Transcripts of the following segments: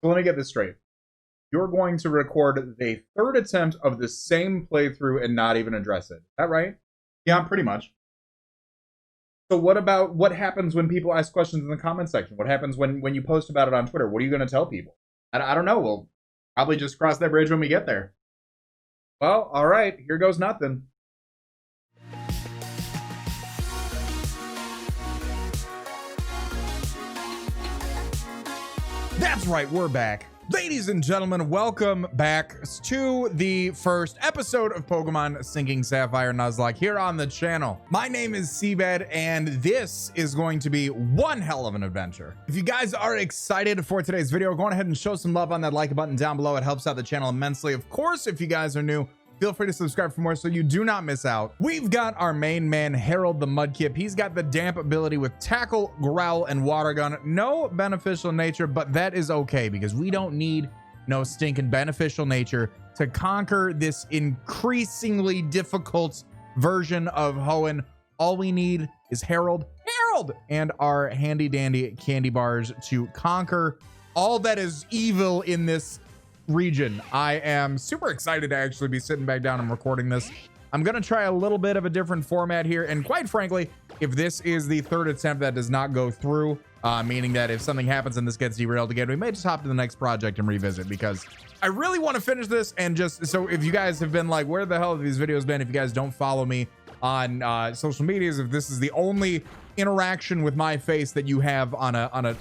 So let me get this straight. You're going to record the third attempt of the same playthrough and not even address it. Is that right? Yeah, pretty much. So what happens when people ask questions in the comment section? What happens when you post about it on Twitter? What are you going to tell people? I don't know. We'll probably just cross that bridge when we get there. Well, all right. Here goes nothing. That's right, we're back. Ladies and gentlemen, welcome back to the first episode of Pokemon Sinking Sapphire Nuzlocke here on the channel. My name is CBAD, and this is going to be one hell of an adventure. If you guys are excited for today's video, go on ahead and show some love on that like button down below. It helps out the channel immensely. Of course, if you guys are new, feel free to subscribe for more so you do not miss out. We've got our main man, Harold the Mudkip. He's got the damp ability with Tackle, Growl, and Water Gun. No beneficial nature, but that is okay because we don't need no stinking beneficial nature to conquer this increasingly difficult version of Hoenn. All we need is Harold, and our handy dandy candy bars to conquer all that is evil in this region. I am super excited to actually be sitting back down and recording this. I'm gonna try a little bit of a different format here, and quite frankly, if this is the third attempt that does not go through, meaning that if something happens and this gets derailed again, we may just hop to the next project and revisit, because I really want to finish this. And just so if you guys have been like, where the hell have these videos been, if you guys don't follow me on social medias, if this is the only interaction with my face that you have on a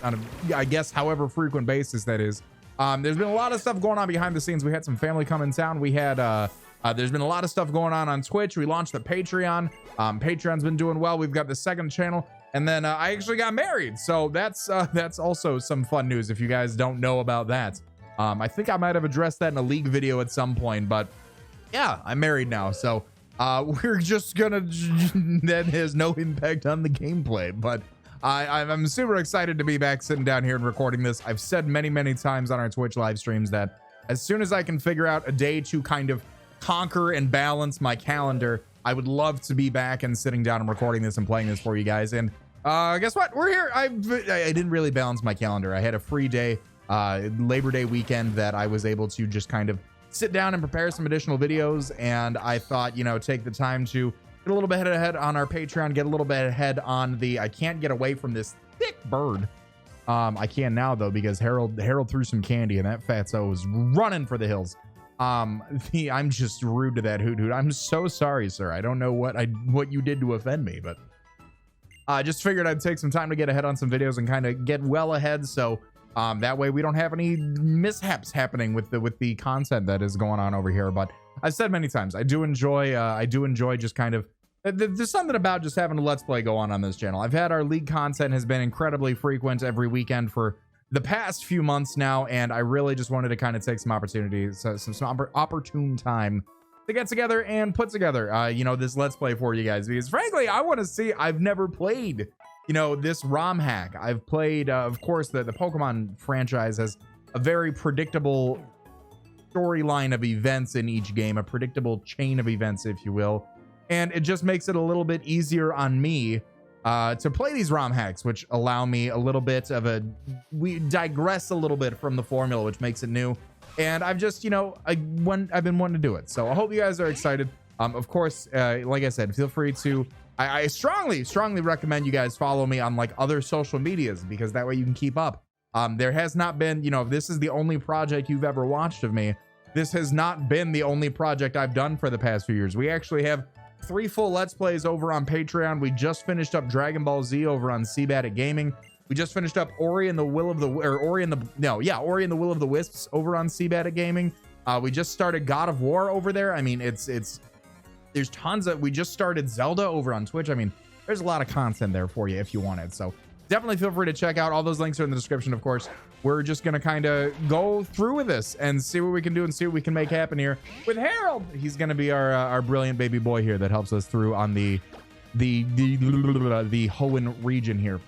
I guess however frequent basis that is, there's been a lot of stuff going on behind the scenes. We had some family come in town. We had there's been a lot of stuff going on Twitch. We launched the Patreon. Patreon's been doing well. We've got the second channel, and then I actually got married, so that's also some fun news if you guys don't know about that. I think I might have addressed that in a league video at some point, but yeah, I'm married now, so we're just gonna that has no impact on the gameplay, but I'm super excited to be back sitting down here and recording this. I've said many times on our Twitch live streams that as soon as I can figure out a day to kind of conquer and balance my calendar, I would love to be back and sitting down and recording this and playing this for you guys. And guess what? We're here. I didn't really balance my calendar. I had a free day, Labor Day weekend, that I was able to just kind of sit down and prepare some additional videos. And I thought, you know, take the time to get a little bit ahead on our Patreon, get a little bit ahead on the, I can't get away from this thick bird. I can now though, because Harold threw some candy and that fatso was running for the hills. I'm just rude to that hoot. I'm so sorry, sir. I don't know what you did to offend me, but I just figured I'd take some time to get ahead on some videos and kind of get well ahead, so that way we don't have any mishaps happening with the content that is going on over here. But I've said many times, I do enjoy just kind of, there's something about just having a let's play go on this channel. I've had our league content has been incredibly frequent every weekend for the past few months now, and I really just wanted to kind of take some opportunities, some opportune time to get together and put together, you know, this let's play for you guys, because frankly, I want to see, I've never played, you know, this ROM hack. I've played, of course, the Pokemon franchise has a very predictable storyline of events in each game, a predictable chain of events, if you will, and it just makes it a little bit easier on me to play these ROM hacks, which allow me a little bit of we digress a little bit from the formula, which makes it new. And I've just, you know, I've been wanting to do it, so I hope you guys are excited. Of course, like I said, feel free to, I strongly recommend you guys follow me on like other social medias, because that way you can keep up. There has not been, you know, if this is the only project you've ever watched of me, this has not been the only project I've done for the past few years. We actually have 3 full let's plays over on Patreon. We just finished up Dragon Ball Z over on CBAD Gaming. We just finished up Ori and the Will of the Ori and the Will of the Wisps over on CBAD Gaming. We just started God of War over there. I mean, there's tons of, we just started Zelda over on Twitch. I mean, there's a lot of content there for you if you want it. So definitely feel free to check out. All those links are in the description, of course. We're just going to kind of go through with this and see what we can do and see what we can make happen here with Harold. He's going to be our brilliant baby boy here that helps us through on the Hoenn region here.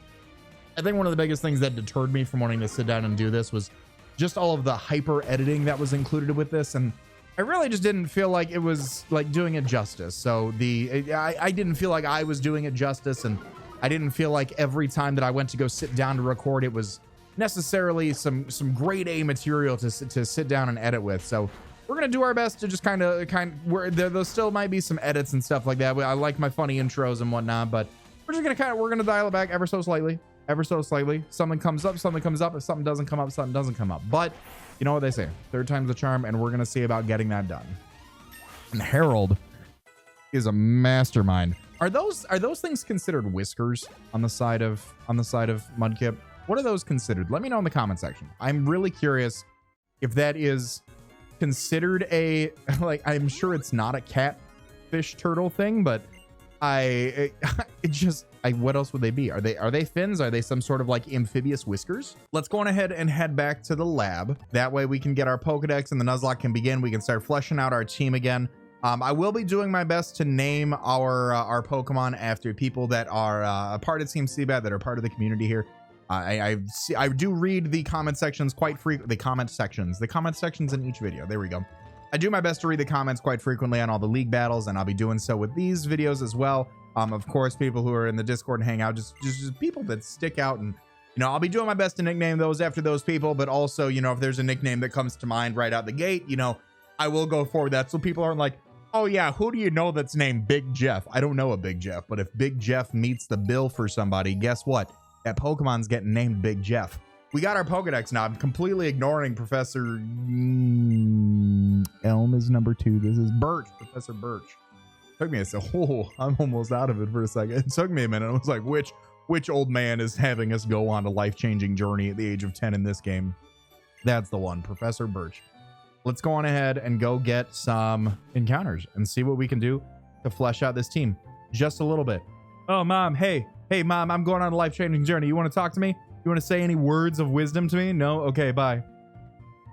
I think one of the biggest things that deterred me from wanting to sit down and do this was just all of the hyper editing that was included with this. And I really just didn't feel like it was like doing it justice. So I didn't feel like I was doing it justice, and I didn't feel like every time that I went to go sit down to record, it was necessarily some grade A material to sit down and edit with. So we're gonna do our best to just kind of where there still might be some edits and stuff like that. I like my funny intros and whatnot, but we're just gonna we're gonna dial it back ever so slightly. Something comes up. If something doesn't come up, something doesn't come up. But you know what they say, third time's the charm, and we're gonna see about getting that done. And Harold is a mastermind. Are those things considered whiskers on the side of Mudkip? What are those considered? Let me know in the comment section. I'm really curious if that is considered a, like, I'm sure it's not a catfish turtle thing, but what else would they be? Are they fins? Are they some sort of like amphibious whiskers? Let's go on ahead and head back to the lab. That way we can get our Pokedex and the Nuzlocke can begin. We can start fleshing out our team again. I will be doing my best to name our Pokemon after people that are a part of Team CBAD, that are part of the community here. I do read the comment sections quite frequently. The comment sections in each video. There we go. I do my best to read the comments quite frequently on all the league battles, and I'll be doing so with these videos as well. Of course, people who are in the Discord and hang out, just people that stick out, and I'll be doing my best to nickname those after those people. But also, if there's a nickname that comes to mind right out the gate, I will go for that, so people aren't like, oh yeah, who do you know that's named Big Jeff? I don't know a Big Jeff, but if Big Jeff meets the bill for somebody, guess what? That Pokemon's getting named Big Jeff. We got our Pokedex now. I'm completely ignoring Professor Elm is number 2. This is Birch, Professor Birch. Took me a second. Oh, I'm almost out of it for a second. It took me a minute. I was like, which old man is having us go on a life-changing journey at the age of 10 in this game? That's the one, Professor Birch. Let's go on ahead and go get some encounters and see what we can do to flesh out this team just a little bit. Oh, Mom. Hey, Mom, I'm going on a life-changing journey. You want to talk to me? You want to say any words of wisdom to me? No? Okay, bye.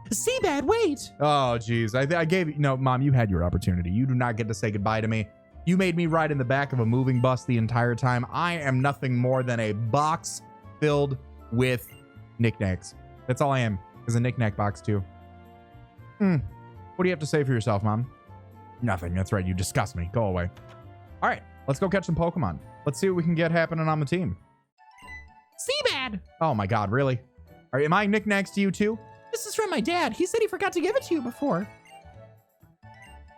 CBAD, wait. Oh, geez. I gave you... No, Mom, you had your opportunity. You do not get to say goodbye to me. You made me ride in the back of a moving bus the entire time. I am nothing more than a box filled with knickknacks. That's all I am, is a knickknack box, too. What do you have to say for yourself, Mom? Nothing. That's right. You disgust me. Go away. All right. Let's go catch some Pokemon. Let's see what we can get happening on the team. CBAD. Oh, my God. Really? All right. Am I knickknacks to you, too? This is from my dad. He said he forgot to give it to you before.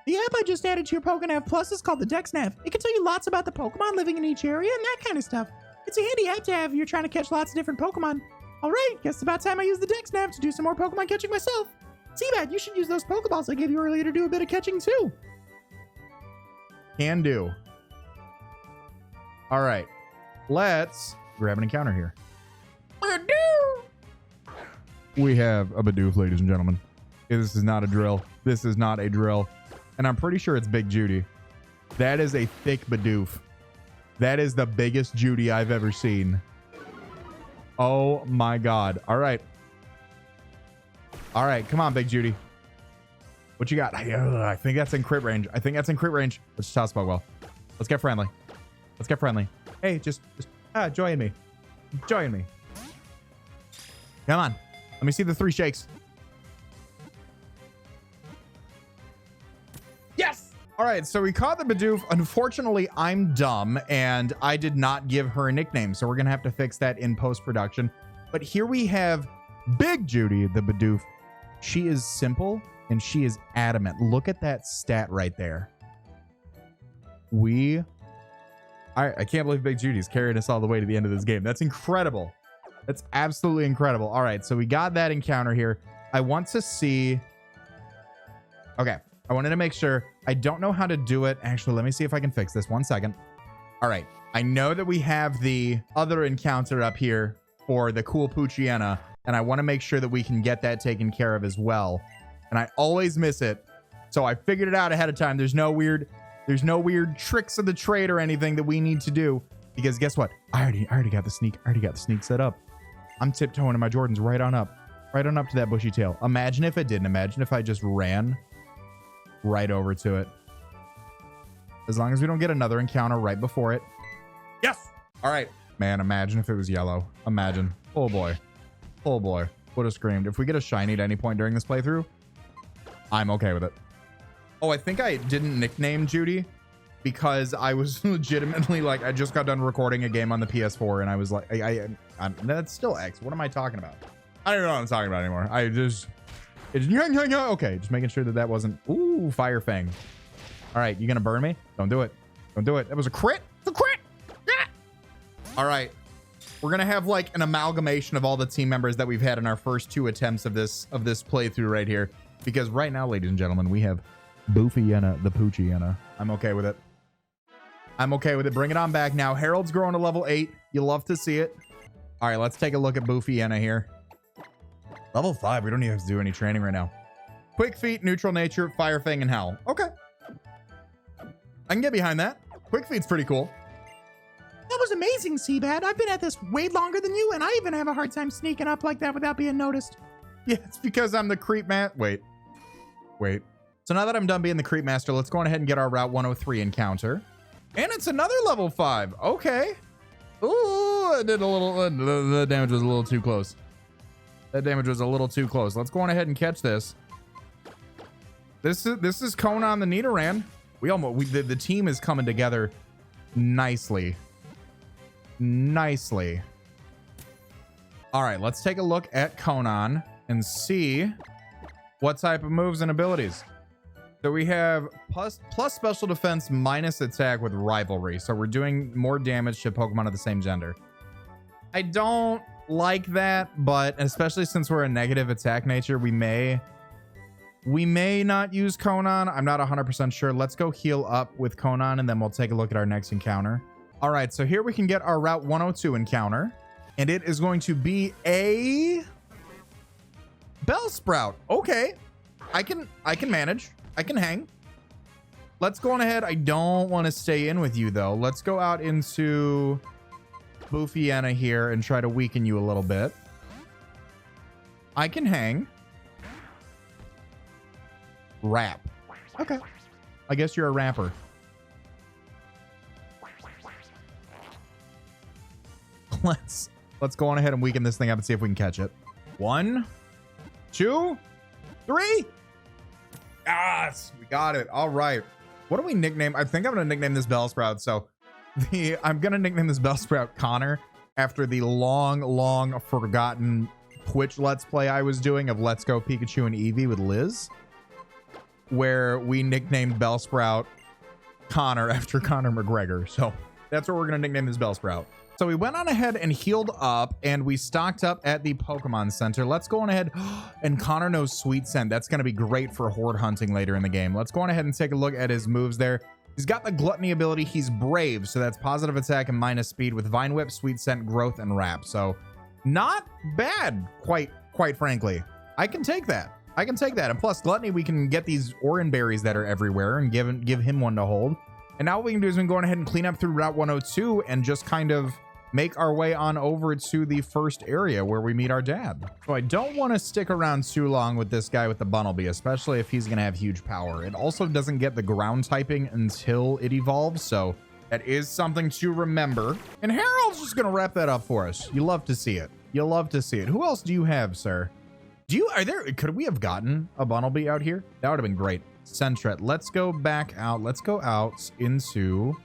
The app I just added to your Pokenav Plus is called the DexNav. It can tell you lots about the Pokemon living in each area and that kind of stuff. It's a handy app to have if you're trying to catch lots of different Pokemon. All right, guess it's about time I use the DexNav to do some more Pokemon catching myself. CBAD, you should use those Pokeballs I gave you earlier to do a bit of catching too. Can do. All right, let's grab an encounter here. Badoo! We have a Bidoof, ladies and gentlemen. This is not a drill. This is not a drill. And I'm pretty sure it's Big Judy. That is a thick Bidoof. That is the biggest Judy I've ever seen. Oh my God. All right. All right. Come on, Big Judy. What you got? I think that's in crit range. Let's toss Pokeball. Let's get friendly. Hey, just join me. Join me. Come on. Let me see the 3 shakes. Yes! All right, so we caught the Bidoof. Unfortunately, I'm dumb, and I did not give her a nickname, so we're going to have to fix that in post-production. But here we have Big Judy, the Bidoof. She is simple, and she is adamant. Look at that stat right there. I can't believe Big Judy's carrying us all the way to the end of this game. That's incredible. That's absolutely incredible. All right, so we got that encounter here. I want to see... Okay, I wanted to make sure. I don't know how to do it. Actually, let me see if I can fix this. 1 second. All right, I know that we have the other encounter up here for the cool Poochyena, and I want to make sure that we can get that taken care of as well. And I always miss it, so I figured it out ahead of time. There's no weird tricks of the trade or anything that we need to do, because guess what? I already got the sneak. Set up. I'm tiptoeing in my Jordans right on up to that bushy tail. Imagine if it didn't. Imagine if I just ran right over to it. As long as we don't get another encounter right before it. Yes. All right, man. Imagine if it was yellow. Imagine. Oh boy. Would have screamed. If we get a shiny at any point during this playthrough, I'm okay with it. Oh, I think I didn't nickname Judy because I was legitimately like, I just got done recording a game on the PS4 and I was like, That's still X. What am I talking about? I don't know what I'm talking about anymore. Okay, just making sure that wasn't. Ooh, Fire Fang. All right, you gonna burn me? Don't do it. Don't do it. That was a crit. It's a crit. Yeah. All right, we're gonna have like an amalgamation of all the team members that we've had in our first 2 attempts of this playthrough right here. Because right now, ladies and gentlemen, we have Boofy-Yenna, the Poochie-Yenna. I'm okay with it. I'm okay with it. Bring it on back now. Harold's growing to level 8. You love to see it. All right, let's take a look at Boofy-Yenna here. Level 5. We don't even have to do any training right now. Quick Feet, Neutral Nature, Fire Fang, and Howl. Okay. I can get behind that. Quick Feet's pretty cool. That was amazing, CBAD. I've been at this way longer than you, and I even have a hard time sneaking up like that without being noticed. Yeah, it's because I'm the creep man. Wait. So now that I'm done being the creep master, let's go on ahead and get our Route 103 encounter. And it's another level 5. Okay. Ooh, I did a little. The damage was a little too close. That damage was a little too close. Let's go on ahead and catch this. This is Conan the Nidoran. The team is coming together nicely. Nicely. All right, let's take a look at Conan and see what type of moves and abilities. So we have plus special defense minus attack with rivalry. So we're doing more damage to Pokemon of the same gender. I don't like that, but especially since we're a negative attack nature, we may not use Conan. I'm not 100% sure. Let's go heal up with Conan, and then we'll take a look at our next encounter. All right, so here we can get our Route 102 encounter, and it is going to be a Bellsprout. Okay, I can manage. I can hang. Let's go on ahead. I don't want to stay in with you though. Let's go out into Boofy-Yenna here and try to weaken you a little bit. I can hang. Wrap. Okay. I guess you're a rapper. Let's go on ahead and weaken this thing up and see if we can catch it. 1, 2, 3. Yes, we got it. All right. What do we nickname? I think I'm going to nickname this Bellsprout. So I'm going to nickname this Bellsprout Connor after the long forgotten Twitch Let's Play I was doing of Let's Go Pikachu and Eevee with Liz, where we nicknamed Bellsprout Connor after Conor McGregor. So that's what we're going to nickname this Bellsprout. So we went on ahead and healed up, and we stocked up at the Pokemon Center. Let's go on ahead, and Connor knows Sweet Scent. That's going to be great for horde hunting later in the game. Let's go on ahead and take a look at his moves there. He's got the Gluttony ability. He's brave, so that's positive attack and minus speed with Vine Whip, Sweet Scent, Growth, and Wrap. So not bad, quite frankly. I can take that. I can take that. And plus Gluttony, we can get these Oran berries that are everywhere and give him one to hold. And now what we can do is we can go on ahead and clean up through Route 102 and just kind of make our way on over to the first area where we meet our dad. So I don't want to stick around too long with this guy with the Bunnelby, especially if he's going to have huge power. It also doesn't get the ground typing until it evolves, so that is something to remember. And Harold's just going to wrap that up for us. You love to see it. You love to see it. Who else do you have, sir? Could we have gotten a Bunnelby out here? That would have been great. Sentret. Let's go back out. Let's go out into...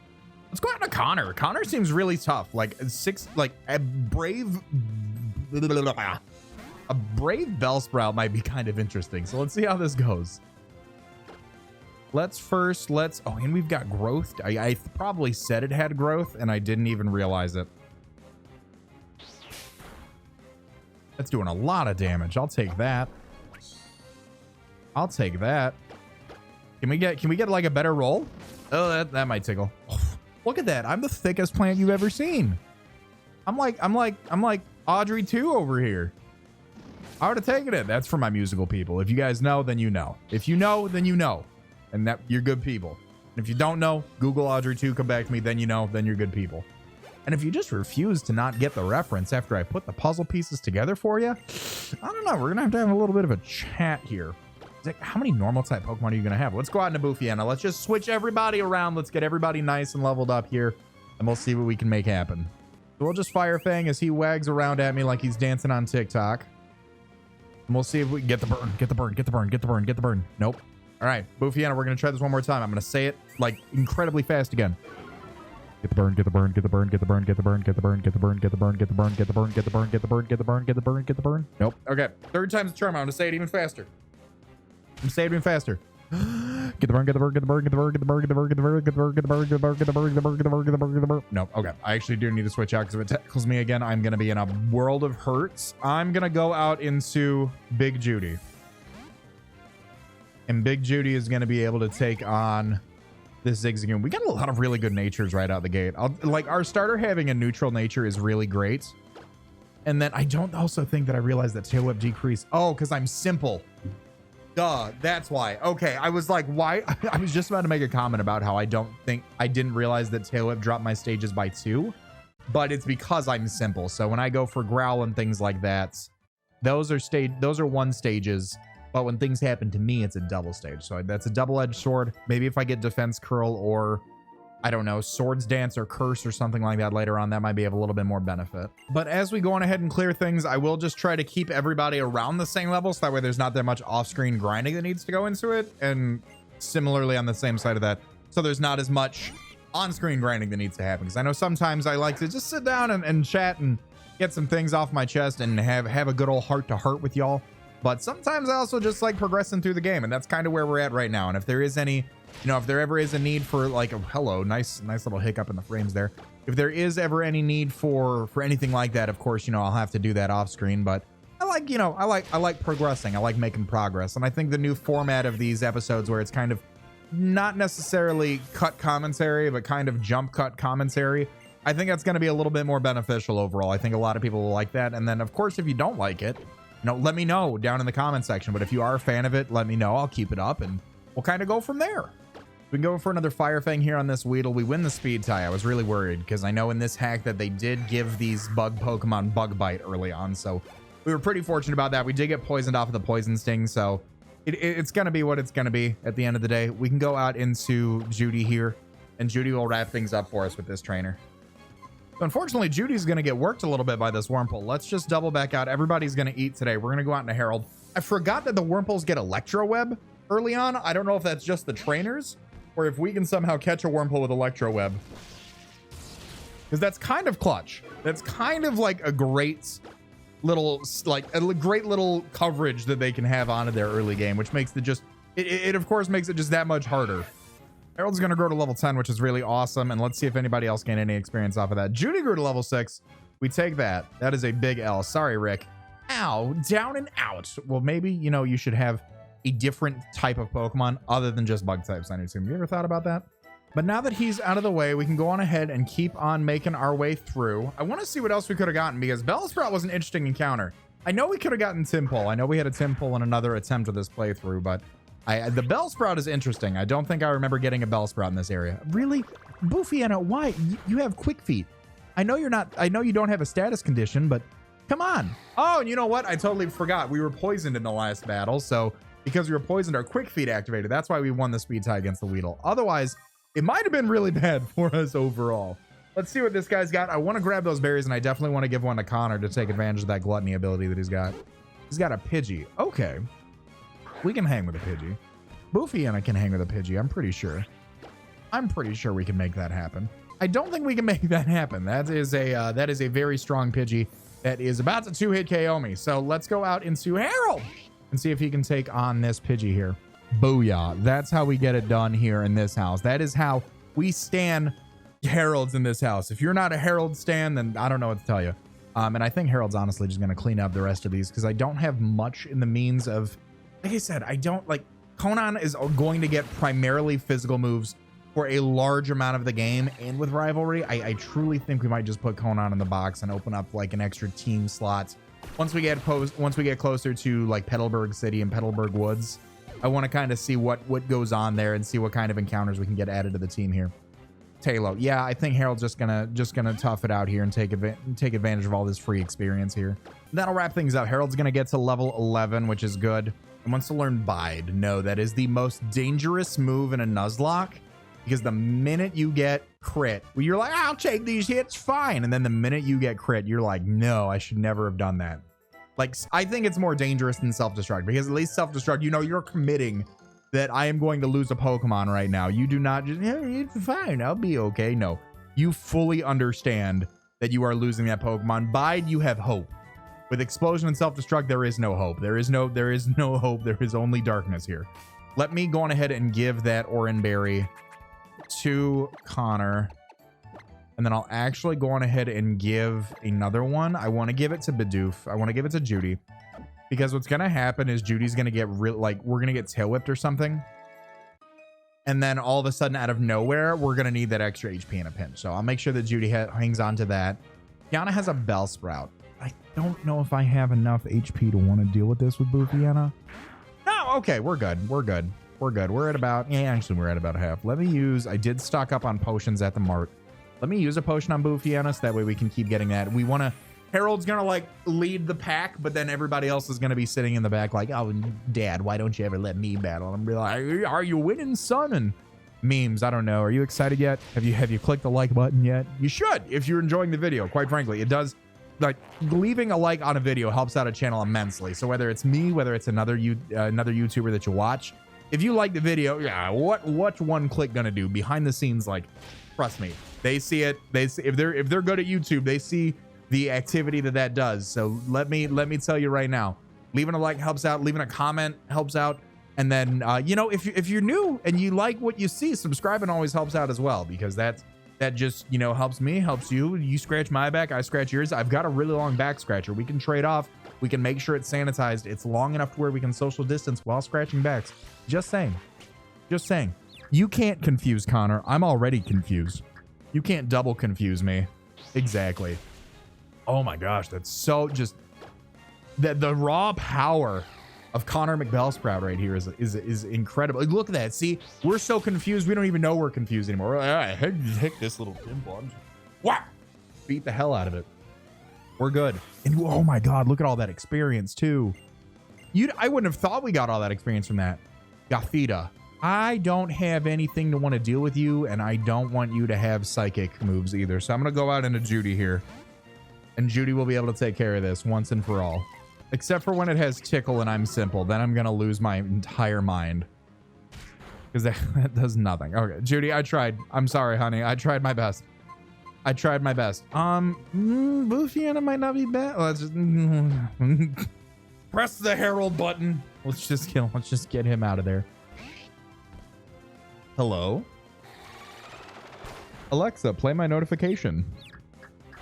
Let's go out to Connor. Connor seems really tough. Like a brave Bellsprout might be kind of interesting. So let's see how this goes. Oh, and we've got growth. I probably said it had growth and I didn't even realize it. That's doing a lot of damage. I'll take that. I'll take that. Can we get like a better roll? Oh, that might tickle. Oh, look at that. I'm the thickest plant you've ever seen. I'm like Audrey 2 over here. I would have taken it. That's for my musical people. If you guys know, then you know. If you know, then you know. And that you're good people. And if you don't know, Google Audrey 2, come back to me, then you know, then you're good people. And if you just refuse to not get the reference after I put the puzzle pieces together for you, I don't know. We're going to have a little bit of a chat here. It's like, how many normal type Pokemon are you going to have? Let's go out into Boofy-Yenna. Let's just switch everybody around. Let's get everybody nice and leveled up here. And we'll see what we can make happen. So we'll just Fire Fang as he wags around at me like he's dancing on TikTok. And we'll see if we can get the burn. Get the burn. Get the burn. Get the burn. Get the burn. Nope. All right. Boofy-Yenna, we're going to try this one more time. I'm going to say it like incredibly fast again. Get the burn, get the burn, get the burn, get the burn, get the burn, get the burn, get the burn, get the burn, get the burn, get the burn, get the burn, get the burn, get the burn, get the burn, get the burn. Nope. Okay. Third time's the charm. I'm gonna say it even faster. I'm saying it even faster. Get the burn, get the burn, get the burn, get the burn, get the burn, get the burn, get the burn, get the burn, get the burn, get the burn, get the burn, get the burn, get the burn, get the burn, get the burn. Nope. Okay. I actually do need to switch out because if it tackles me again, I'm gonna be in a world of hurts. I'm gonna go out into Big Judy. And Big Judy is gonna be able to take on this Zigzagoon. We got a lot of really good natures right out the gate. Like our starter having a neutral nature is really great. And then I don't also think that I realized that tail whip decrease. Oh, because I'm simple. Duh, that's why. Okay, I was like, why? I was just about to make a comment about how I didn't realize that tail whip dropped my stages by 2, but it's because I'm simple. So when I go for growl and things like that, those are 1 stages. But when things happen to me, it's a double stage. So that's a double-edged sword. Maybe if I get defense curl or, I don't know, swords dance or curse or something like that later on, that might be of a little bit more benefit. But as we go on ahead and clear things, I will just try to keep everybody around the same level. So that way there's not that much off-screen grinding that needs to go into it. And similarly on the same side of that, so there's not as much on-screen grinding that needs to happen. Because I know sometimes I like to just sit down and chat and get some things off my chest and have a good old heart-to-heart with y'all. But sometimes I also just like progressing through the game, and that's kind of where we're at right now. And if there is any, if there ever is a need for like a hello, nice little hiccup in the frames there. If there is ever any need for anything like that, of course, I'll have to do that off screen. But I like progressing. I like making progress. And I think the new format of these episodes where it's kind of not necessarily cut commentary, but kind of jump cut commentary, I think that's going to be a little bit more beneficial overall. I think a lot of people will like that. And then of course, if you don't like it, let me know down in the comment section. But if you are a fan of it, let me know. I'll keep it up and we'll kind of go from there. We can go for another Fire Fang here on this Weedle. We win the speed tie. I was really worried because I know in this hack that they did give these bug Pokemon Bug Bite early on. So we were pretty fortunate about that. We did get poisoned off of the Poison Sting. So it's going to be what it's going to be at the end of the day. We can go out into Judy here and Judy will wrap things up for us with this trainer. So unfortunately, Judy's going to get worked a little bit by this Wurmple. Let's just double back out. Everybody's going to eat today. We're going to go out into Herald. I forgot that the Wurmples get Electro Web early on. I don't know if that's just the trainers or if we can somehow catch a Wurmple with Electro Web. Because that's kind of clutch. That's kind of like a great little, coverage that they can have onto their early game, which makes it of course makes it just that much harder. Harold's going to grow to level 10, which is really awesome. And let's see if anybody else gained any experience off of that. Judy grew to level 6. We take that. That is a big L. Sorry, Rick. Ow, down and out. Well, maybe, you should have a different type of Pokemon other than just bug types, I assume. You ever thought about that? But now that he's out of the way, we can go on ahead and keep on making our way through. I want to see what else we could have gotten because Bellsprout was an interesting encounter. I know we could have gotten Timpole. I know we had a Timpole in another attempt of this playthrough, but the Bellsprout is interesting. I don't think I remember getting a Bellsprout in this area. Really? Boofy, why? You have quick feet. I know you don't have a status condition, but come on. Oh, and you know what? I totally forgot. We were poisoned in the last battle. So because we were poisoned, our quick feet activated. That's why we won the speed tie against the Weedle. Otherwise, it might have been really bad for us overall. Let's see what this guy's got. I want to grab those berries, and I definitely want to give one to Connor to take advantage of that gluttony ability that he's got. He's got a Pidgey. Okay. We can hang with a Pidgey. Boofy and I can hang with a Pidgey, I'm pretty sure. I'm pretty sure we can make that happen. I don't think we can make that happen. That is a very strong Pidgey that is about to 2-hit KO me. So let's go out into Harold and see if he can take on this Pidgey here. Booyah. That's how we get it done here in this house. That is how we stan Heralds in this house. If you're not a Herald stan, then I don't know what to tell you. And I think Harold's honestly just going to clean up the rest of these because I don't have much in the means of, like I said, I don't like Conan is going to get primarily physical moves for a large amount of the game. And with Rivalry, I truly think we might just put Conan in the box and open up like an extra team slot. Once we get closer to like Petalburg City and Petalburg Woods, I want to kind of see what goes on there and see what kind of encounters we can get added to the team here. Talo. Yeah, I think Harold's just gonna tough it out here and take advantage of all this free experience here. That'll wrap things up. Harold's gonna get to level 11, which is good. And wants to learn Bide. No, that is the most dangerous move in a Nuzlocke because the minute you get crit, well, you're like, I'll take these hits, fine. And then the minute you get crit, you're like, no, I should never have done that. Like, I think it's more dangerous than self-destruct because at least self-destruct, you're committing that I am going to lose a Pokemon right now. You do not just, hey, it's fine, I'll be okay. No, you fully understand that you are losing that Pokemon. Bide, you have hope. With Explosion and Self-Destruct, there is no hope. There is no hope. There is only darkness here. Let me go on ahead and give that Oranberry to Connor. And then I'll actually go on ahead and give another one. I want to give it to Bidoof. I want to give it to Judy. Because what's going to happen is Judy's going to get we're going to get tail whipped or something. And then all of a sudden, out of nowhere, we're going to need that extra HP in a pinch. So I'll make sure that Judy hangs on to that. Kiana has a Bellsprout. I don't know if I have enough HP to want to deal with this with Boofiana. No, okay, we're good. We're good. We're good. We're at about, yeah, actually, we're at about half. Let me use, I did stock up on potions at the mart. Let me use a potion on Boofiana so that way we can keep getting that. We want to, Harold's going to like lead the pack, but then everybody else is going to be sitting in the back like, oh, Dad, why don't you ever let me battle? And I'm like, are you winning, son? And memes, I don't know. Are you excited yet? Have you clicked the like button yet? You should if you're enjoying the video. Quite frankly, it does. Like leaving a like on a video helps out a channel immensely. So whether it's me, whether it's another YouTuber that you watch, if you like the video, yeah, what's one click gonna do behind the scenes? Like, trust me, they see it. They see if they're good at YouTube, they see the activity that does. So let me tell you right now, leaving a like helps out. Leaving a comment helps out. And then you know, if you're new and you like what you see, subscribing always helps out as well, because that just, you know, helps me, helps you. You scratch my back, I scratch yours. I've got a really long back scratcher. We can trade off. We can make sure it's sanitized. It's long enough to where we can social distance while scratching backs. Just saying. Just saying. You can't confuse Connor. I'm already confused. You can't double confuse me. Exactly. Oh my gosh, that's so just the raw power of Connor McBellsprout right here is incredible. Look at that. See, we're so confused. We don't even know we're confused anymore. We're like, heck this little pinball. Wow. Beat the hell out of it. We're good. And oh my God, look at all that experience too. I wouldn't have thought we got all that experience from that. Gothita. I don't have anything to want to deal with you, and I don't want you to have psychic moves either. So I'm going to go out into Judy here. And Judy will be able to take care of this once and for all. Except for when it has tickle and I'm simple, then I'm gonna lose my entire mind, because that does nothing. Okay, Judy, I tried. I'm sorry, honey. I tried my best. I tried my best. Boofiana might not be bad. Let's just press the Herald button. Let's just get him out of there. Hello, Alexa, play my notification.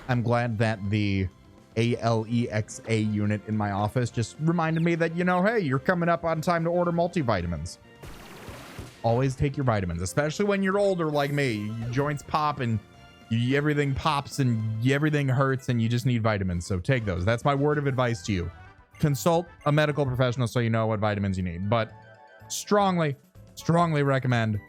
I'm glad that the ALEXA unit in my office just reminded me that, you know, hey, you're coming up on time to order multivitamins. Always take your vitamins, especially when you're older like me. Your joints pop and everything pops and everything hurts and you just need vitamins. So take those. That's my word of advice to you. Consult a medical professional so you know what vitamins you need. But strongly recommend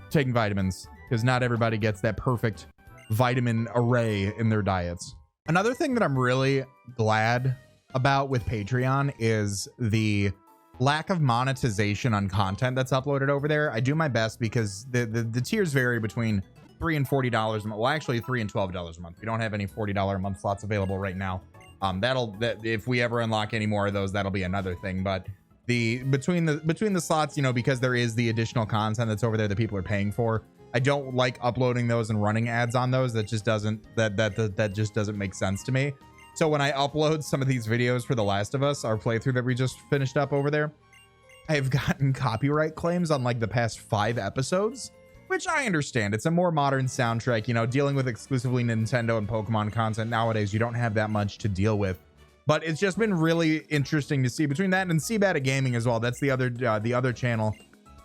taking vitamins, because not everybody gets that perfect vitamin array in their diets. Another thing that I'm really glad about with Patreon is the lack of monetization on content that's uploaded over there. I do my best, because the tiers vary between $3 and $40 a month. Well, actually $3 and $12 a month. We don't have any $40 a month slots available right now. If we ever unlock any more of those, that'll be another thing. But between the slots, you know, because there is the additional content that's over there that people are paying for, I don't like uploading those and running ads on those. That just doesn't make sense to me. So when I upload some of these videos for The Last of Us, our playthrough that we just finished up over there, I've gotten copyright claims on like the past 5 episodes, which I understand. It's a more modern soundtrack, you know, dealing with exclusively Nintendo and Pokemon content nowadays. You don't have that much to deal with, but it's just been really interesting to see between that and CBAD Gaming as well. That's the other channel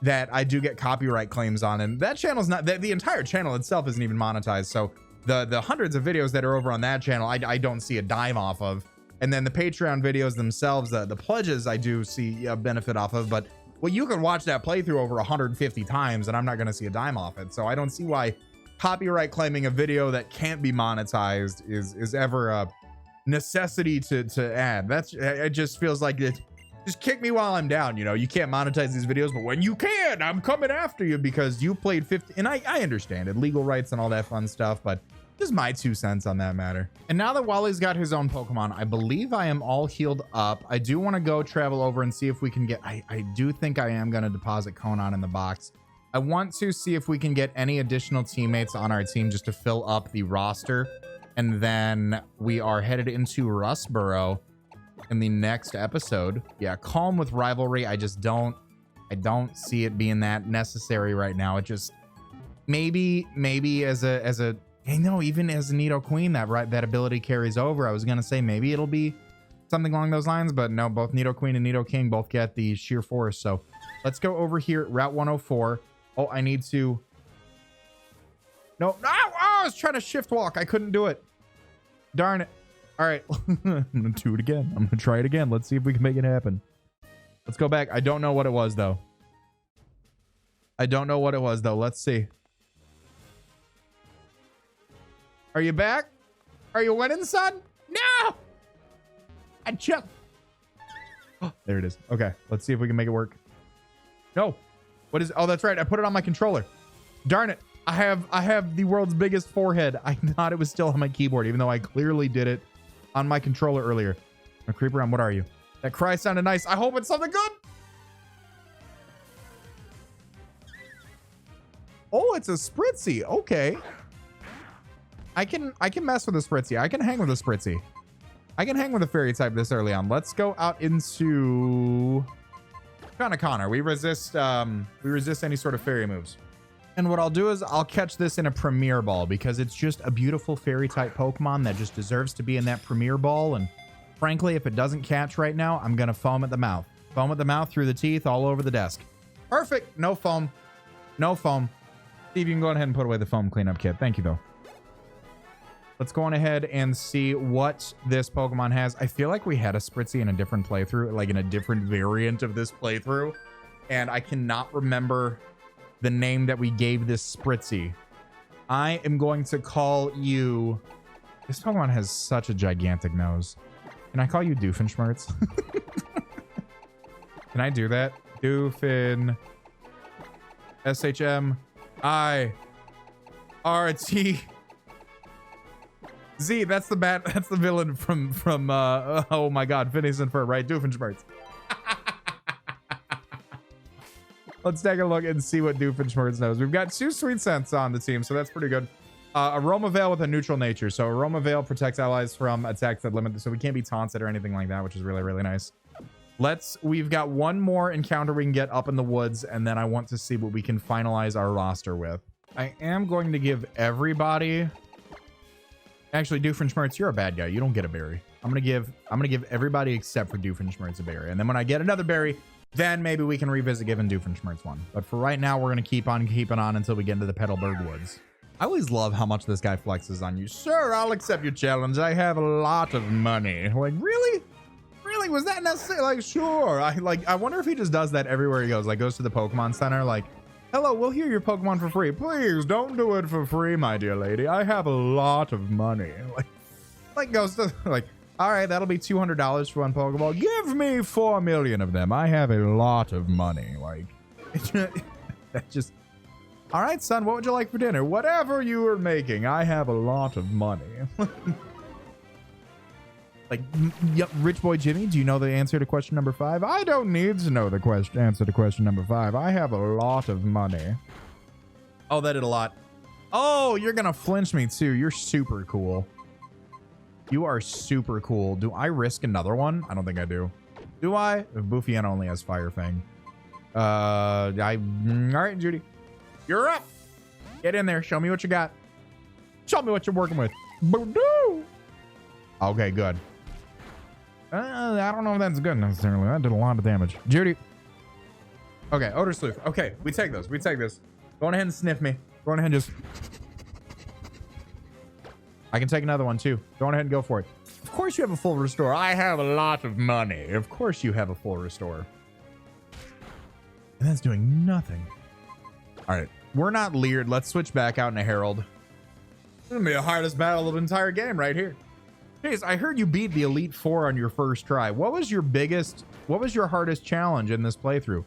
that I do get copyright claims on, and that channel's not, the entire channel itself isn't even monetized. So the hundreds of videos that are over on that channel, I don't see a dime off of. And then the Patreon videos themselves, the pledges, I do see a benefit off of. But well, you can watch that playthrough over 150 times and I'm not going to see a dime off it. So I don't see why copyright claiming a video that can't be monetized is ever a necessity to add. It just feels like it. Just kick me while I'm down. You know, you can't monetize these videos, but when you can, I'm coming after you because you played 50. And I understand it, legal rights and all that fun stuff, but just my 2 cents on that matter. And now that Wally's got his own Pokemon, I believe I am all healed up. I do want to go travel over and see if we can get, I do think I am going to deposit Conan in the box I want to see if we can get any additional teammates on our team just to fill up the roster. And then we are headed into Rustboro in the next episode. Yeah, calm with rivalry. I don't see it being that necessary right now. It just maybe as a I know even as a Nido Queen that ability carries over. I was gonna say maybe it'll be something along those lines, but no, both Nido Queen and Nido King both get the sheer force. So let's go over here, Route 104. Oh, I need to. No, I was trying to shift walk. I couldn't do it. Darn it. All right, I'm gonna do it again. I'm gonna try it again. Let's see if we can make it happen. Let's go back. I don't know what it was though. Let's see. Are you back? Are you winning, son? No! I just... Oh, there it is. Okay, let's see if we can make it work. No. What is... Oh, that's right. I put it on my controller. Darn it. I have the world's biggest forehead. I thought it was still on my keyboard, even though I clearly did it on my controller earlier. A creeper on, what are you? That cry sounded nice. I hope it's something good. Oh, it's a Spritzy. Okay. I can mess with a Spritzy. I can hang with a Spritzy. I can hang with a fairy type this early on. Let's go out into Connor. We resist any sort of fairy moves. And what I'll do is I'll catch this in a Premier Ball because it's just a beautiful fairy type Pokemon that just deserves to be in that Premier Ball. And frankly, if it doesn't catch right now, I'm going to foam at the mouth. Foam at the mouth, through the teeth, all over the desk. Perfect. No foam. No foam. Steve, you can go ahead and put away the foam cleanup kit. Thank you, though. Let's go on ahead and see what this Pokemon has. I feel like we had a Spritzy in a different playthrough, like in a different variant of this playthrough. And I cannot remember the name that we gave this Spritzy. I am going to call you... This Pokemon has such a gigantic nose. Can I call you Doofenshmirtz? Can I do that? Doofin... S-H-M-I-R-T... Z, that's the villain from oh my god, Phineas and Ferb, right? Doofenshmirtz. Let's take a look and see what Doofenshmirtz knows. We've got 2 Sweet Scents on the team, so that's pretty good. Aroma Veil with a neutral nature. So Aroma Veil protects allies from attacks that limit, so we can't be taunted or anything like that, which is really, really nice. We've got one more encounter we can get up in the woods, and then I want to see what we can finalize our roster with. I am going to give everybody... Actually, Doofenshmirtz, you're a bad guy. You don't get a berry. I'm gonna give everybody except for Doofenshmirtz a berry. And then when I get another berry, then maybe we can revisit giving Doofenshmirtz one. But for right now, we're gonna keep on keeping on until we get into the Petalburg Woods. I always love how much this guy flexes on you. Sure, I'll accept your challenge. I have a lot of money. Like, really? Really? Was that necessary? Like, sure. I wonder if he just does that everywhere he goes. Like, goes to the Pokemon Center, like, hello, we'll hear your Pokemon for free. Please don't do it for free, my dear lady. I have a lot of money. Like goes to, like, all right, that'll be $200 for one Pokeball. Give me 4 million of them. I have a lot of money. Like, that just, all right, son, what would you like for dinner? Whatever you are making, I have a lot of money. Like, yep, Rich Boy Jimmy, do you know the answer to question number 5? I don't need to know the answer to question number 5. I have a lot of money. Oh, that did a lot. Oh, you're gonna flinch me too. You're super cool. You are super cool. Do I risk another one? I don't think I do. Do I? Buffian only has Fire Fang. All right, Judy. You're up. Get in there. Show me what you got. Show me what you're working with. Okay, good. I don't know if that's good necessarily. That did a lot of damage. Judy. Okay, Odor Sleuth. Okay, we take those. We take this. Go on ahead and sniff me. Go on ahead and just... I can take another one too. Go on ahead and go for it. Of course you have a full restore. I have a lot of money. Of course you have a full restore. And that's doing nothing. All right, we're not leered. Let's switch back out in a Herald. This is gonna be the hardest battle of the entire game right here. Jeez, I heard you beat the Elite Four on your first try. What was your hardest challenge in this playthrough?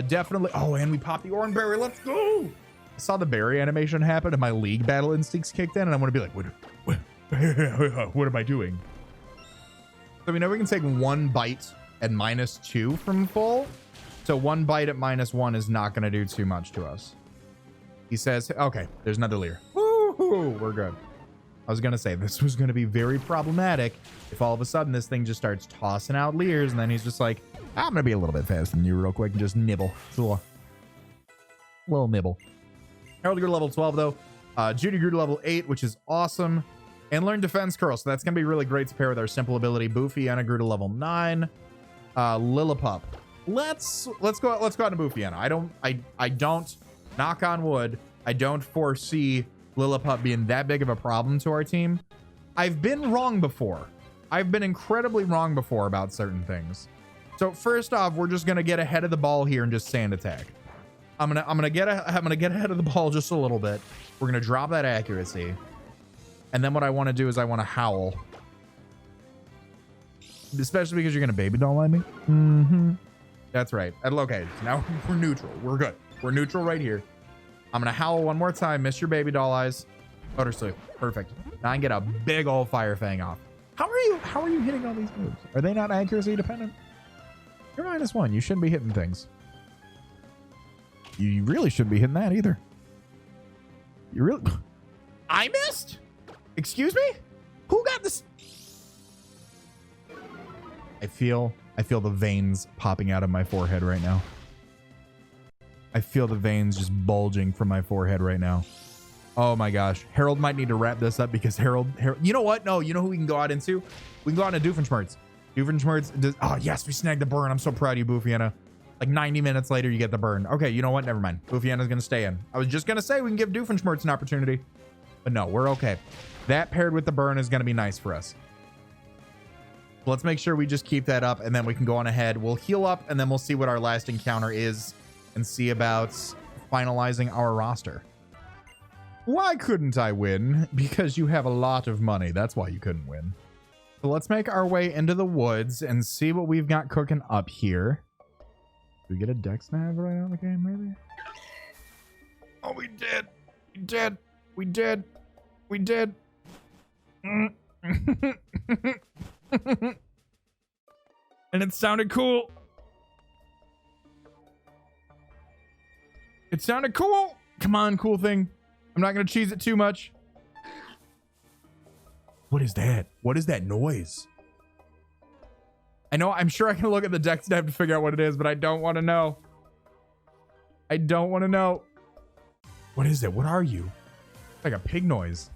Definitely. Oh, and we popped the Orange Berry. Let's go. I saw the berry animation happen and my League Battle instincts kicked in, and I'm gonna be like, what am I doing? So we know we can take 1 bite at -2 from full. So 1 bite at -1 is not going to do too much to us. He says, okay, there's another leer. Woo-hoo, we're good. I was going to say this was going to be very problematic if all of a sudden this thing just starts tossing out leers and then he's just like, I'm going to be a little bit faster than you real quick and just nibble. It's a little nibble. Harold grew to level 12 though. Judy grew to level 8, which is awesome. And learned defense curl, so that's going to be really great to pair with our simple ability. Boofy grew to level 9. Lillipup. Let's go out and Boofy. I don't, knock on wood, I don't foresee Lillipup being that big of a problem to our team. I've been wrong before. I've been incredibly wrong before about certain things. So first off, we're just gonna get ahead of the ball here and just sand attack. I'm gonna get ahead of the ball just a little bit. We're gonna drop that accuracy, and then what I want to do is I want to howl, especially because you're gonna baby doll line me. That's right. Okay, now we're neutral. We're good. We're neutral right here. I'm gonna howl one more time. Miss your baby doll eyes. Motor sleep. Perfect. Now I can get a big old fire fang off. How are you hitting all these moves? Are they not accuracy dependent? You're -1. You shouldn't be hitting things. You really shouldn't be hitting that either. You really... I missed? Excuse me? Who got this? I feel the veins popping out of my forehead right now. I feel the veins just bulging from my forehead right now. Oh my gosh. Harold might need to wrap this up because Harold, you know what? No, you know who we can go out into? We can go out into Doofenshmirtz. Doofenshmirtz does, oh yes, we snagged the burn. I'm so proud of you, Boofiana. Like 90 minutes later, you get the burn. Okay, you know what? Never mind. Boofiana's gonna stay in. I was just gonna say we can give Doofenshmirtz an opportunity, but no, we're okay. That paired with the burn is gonna be nice for us. Let's make sure we just keep that up and then we can go on ahead. We'll heal up and then we'll see what our last encounter is and see about finalizing our roster. Why couldn't I win? Because you have a lot of money. That's why you couldn't win. So let's make our way into the woods and see what we've got cooking up here. Do we get a dex nav right out of the game, maybe? Oh, we did. We did. We did. We did. And it sounded cool. It sounded cool. Come on, cool thing. I'm not going to cheese it too much. What is that? What is that noise? I know, I'm sure I can look at the dex nav to figure out what it is, but I don't want to know. I don't want to know. What is it? What are you? It's like a pig noise.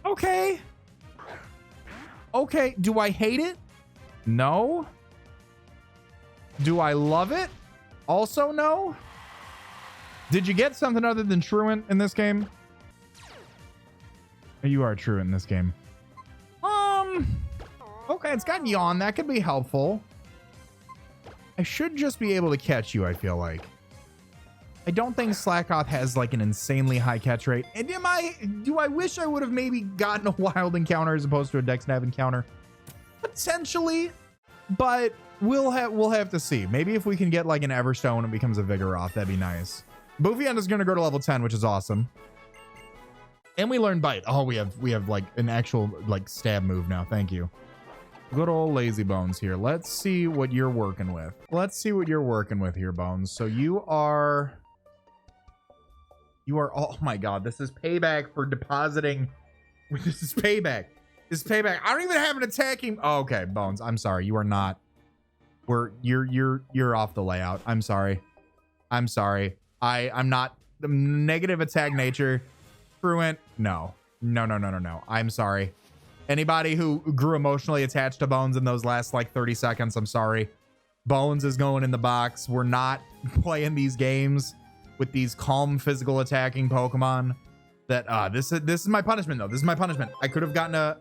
Okay. Okay. Do I hate it? No. Do I love it? Also no. Did you get something other than truant in this game? You are truant in this game. Okay, it's got yawn. That could be helpful. I should just be able to catch you, I feel like. I don't think Slackoth has like an insanely high catch rate. And do I wish I would have maybe gotten a wild encounter as opposed to a dex nav encounter? Potentially, but we'll have to see. Maybe if we can get like an Everstone and becomes a Vigoroth, that'd be nice. Boofy is going to go to level 10, which is awesome. And we learned Bite. Oh, we have like an actual like stab move now. Thank you. Good old lazy bones here. Let's see what you're working with. Let's see what you're working with here, Bones. So you are, oh my God, this is payback for depositing. This is payback. This is payback. I don't even have an attacking. Oh, okay, Bones. I'm sorry. You are not. You're off the layout. I'm sorry. I'm sorry. I'm not the negative attack nature. Truant. No. I'm sorry. Anybody who grew emotionally attached to Bones in those last like 30 seconds, I'm sorry. Bones is going in the box. We're not playing these games with these calm physical attacking Pokemon. That this is my punishment though. This is my punishment. I could have gotten a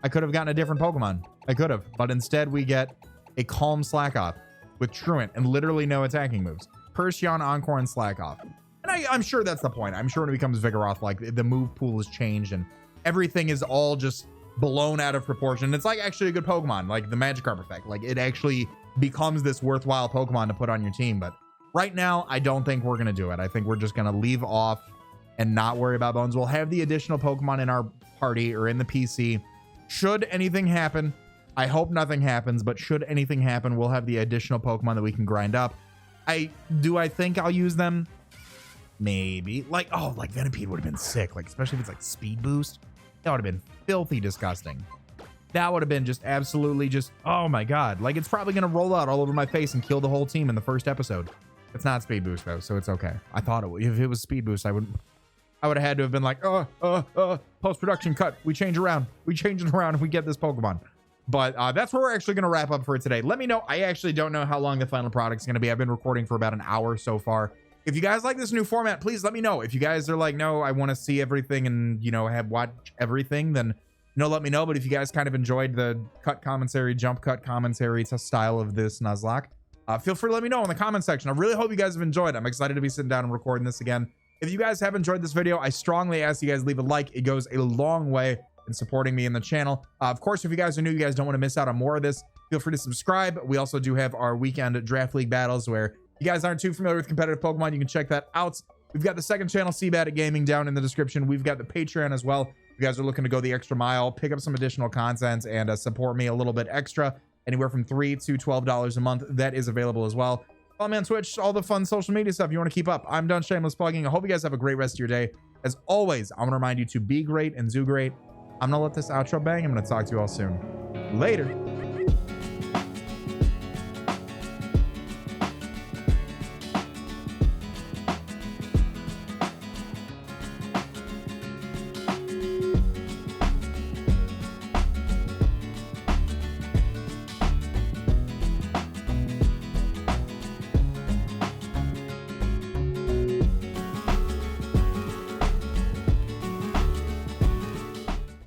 different Pokemon. I could have, but instead we get a calm Slackoth with Truant and literally no attacking moves. Persian, Encore, and Slackoth. And I'm sure that's the point. I'm sure when it becomes Vigoroth, like the move pool has changed and everything is all just blown out of proportion. It's like actually a good Pokemon, like the Magikarp effect. Like it actually becomes this worthwhile Pokemon to put on your team. But right now, I don't think we're going to do it. I think we're just going to leave off and not worry about Bones. We'll have the additional Pokemon in our party or in the PC. Should anything happen, I hope nothing happens, but should anything happen, we'll have the additional Pokemon that we can grind up. I think I'll use them? Maybe. Like, oh, like Venipede would have been sick. Like, especially if it's like speed boost. That would have been filthy disgusting. That would have been just absolutely just, oh my God. Like, it's probably going to roll out all over my face and kill the whole team in the first episode. It's not speed boost though, so it's okay. I thought it would. If it was speed boost, I would have had to have been like, post-production cut. We change it around and we get this Pokemon. But that's where we're actually going to wrap up for today. Let me know. I actually don't know how long the final product's going to be. I've been recording for about an hour so far. If you guys like this new format, please let me know. If you guys are like, no, I want to see everything and, you know, watch everything, then, you know, let me know. But if you guys kind of enjoyed the cut commentary, jump cut commentary style of this Nuzlocke, feel free to let me know in the comment section. I really hope you guys have enjoyed. I'm excited to be sitting down and recording this again. If you guys have enjoyed this video, I strongly ask you guys leave a like. It goes a long way in supporting me in the channel. Of course, if you guys are new, you guys don't want to miss out on more of this, feel free to subscribe. We also do have our weekend draft league battles where if you guys aren't too familiar with competitive Pokemon, you can check that out. We've got the second channel, CBAD Gaming, down in the description. We've got the Patreon as well. If you guys are looking to go the extra mile, pick up some additional content and support me a little bit extra, anywhere from $3 to $12 a month, that is available as well. Follow me on Twitch, all the fun social media stuff you want to keep up. I'm done shameless plugging. I hope you guys have a great rest of your day. As always, I want to remind you to be great and do great. I'm gonna let this outro bang. I'm gonna talk to you all soon. Later.